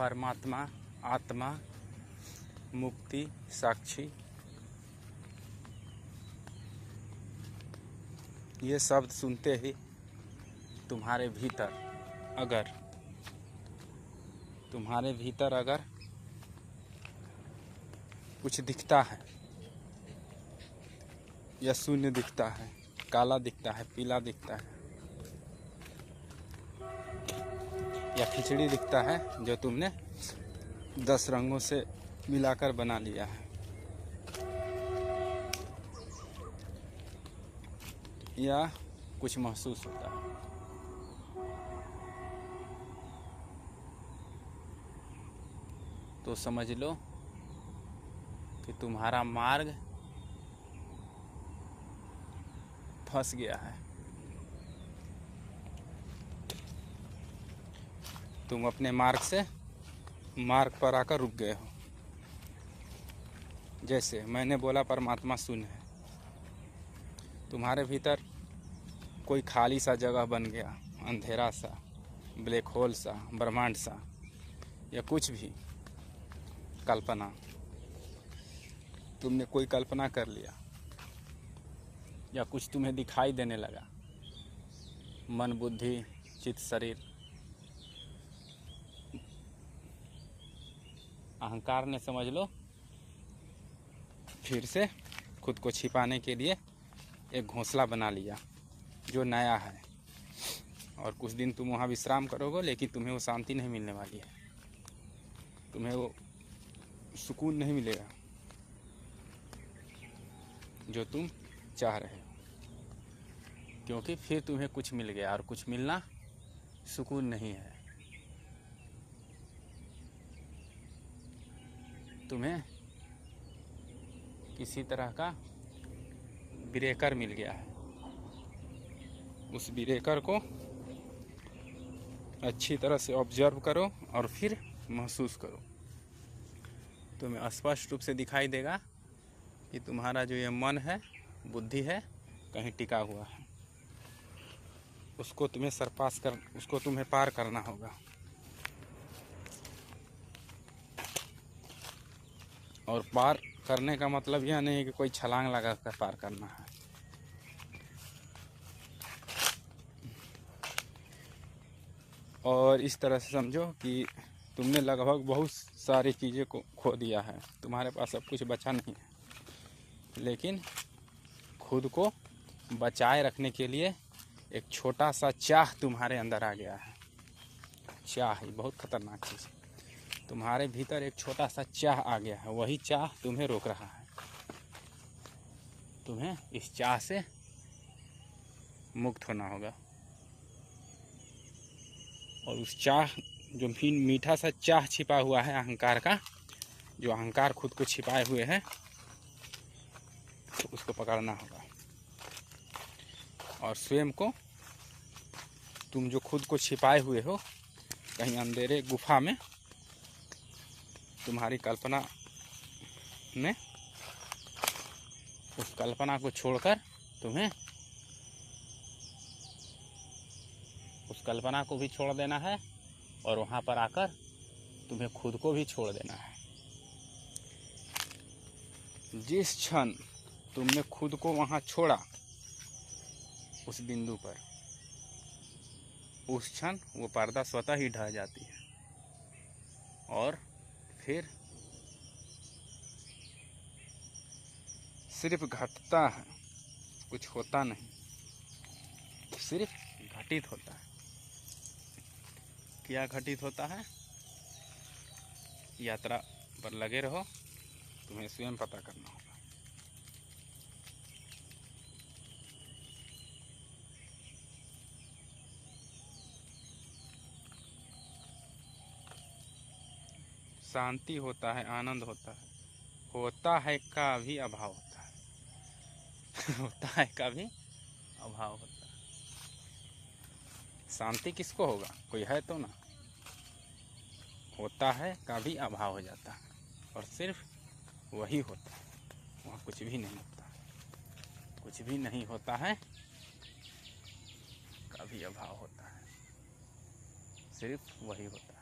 परमात्मा, आत्मा, मुक्ति, साक्षी, ये शब्द सुनते ही तुम्हारे भीतर अगर कुछ दिखता है या शून्य दिखता है, काला दिखता है, पीला दिखता है या खिचड़ी दिखता है जो तुमने 10 रंगों से मिलाकर बना लिया है, या कुछ महसूस होता है, तो समझ लो कि तुम्हारा मार्ग फंस गया है। तुम अपने मार्ग पर आकर रुक गए हो। जैसे मैंने बोला परमात्मा शून्य है, तुम्हारे भीतर कोई खाली सा जगह बन गया, अंधेरा सा, ब्लैक होल सा, ब्रह्मांड सा, या कुछ भी कल्पना, तुमने कोई कल्पना कर लिया या कुछ तुम्हें दिखाई देने लगा, मन, बुद्धि, चित्त, शरीर, अहंकार ने समझ लो फिर से खुद को छिपाने के लिए एक घोंसला बना लिया जो नया है, और कुछ दिन तुम वहाँ विश्राम करोगे, लेकिन तुम्हें वो शांति नहीं मिलने वाली है, तुम्हें वो सुकून नहीं मिलेगा जो तुम चाह रहे हो, क्योंकि फिर तुम्हें कुछ मिल गया, और कुछ मिलना सुकून नहीं है। तुम्हें किसी तरह का ब्रेकर मिल गया है, उस ब्रेकर को अच्छी तरह से ऑब्जर्व करो और फिर महसूस करो। तुम्हें स्पष्ट रूप से दिखाई देगा कि तुम्हारा जो ये मन है, बुद्धि है, कहीं टिका हुआ है, उसको तुम्हें पार करना होगा। और पार करने का मतलब यह नहीं है कि कोई छलांग लगा कर पार करना है। और इस तरह से समझो कि तुमने लगभग बहुत सारी चीज़ें को खो दिया है, तुम्हारे पास सब कुछ बचा नहीं है, लेकिन खुद को बचाए रखने के लिए एक छोटा सा चाह तुम्हारे अंदर आ गया है। चाह ही बहुत खतरनाक चीज़ है। तुम्हारे भीतर एक छोटा सा चाह आ गया है, वही चाह तुम्हें रोक रहा है। तुम्हें इस चाह से मुक्त होना होगा, और उस चाह जो भी मीठा सा चाह छिपा हुआ है अहंकार का, जो अहंकार खुद को छिपाए हुए है, तो उसको पकड़ना होगा। और स्वयं को, तुम जो खुद को छिपाए हुए हो कहीं अंधेरे गुफा में, तुम्हारी कल्पना में, उस कल्पना को छोड़कर तुम्हें उस कल्पना को भी छोड़ देना है, और वहाँ पर आकर तुम्हें खुद को भी छोड़ देना है। जिस क्षण तुमने खुद को वहाँ छोड़ा, उस बिंदु पर, उस क्षण वो पर्दा स्वतः ही ढह जाती है, और फिर सिर्फ घटता है, कुछ होता नहीं, सिर्फ घटित होता है। क्या घटित होता है? यात्रा पर लगे रहो, तुम्हें स्वयं पता करना होगा। शांति होता है, आनंद होता है का भी अभाव होता है होता है का भी अभाव होता है। शांति किसको होगा? कोई है तो ना। होता है का भी अभाव हो जाता है, और सिर्फ वही होता है, वहाँ कुछ भी नहीं होता। कुछ भी नहीं होता है, का भी अभाव होता है, सिर्फ वही होता है।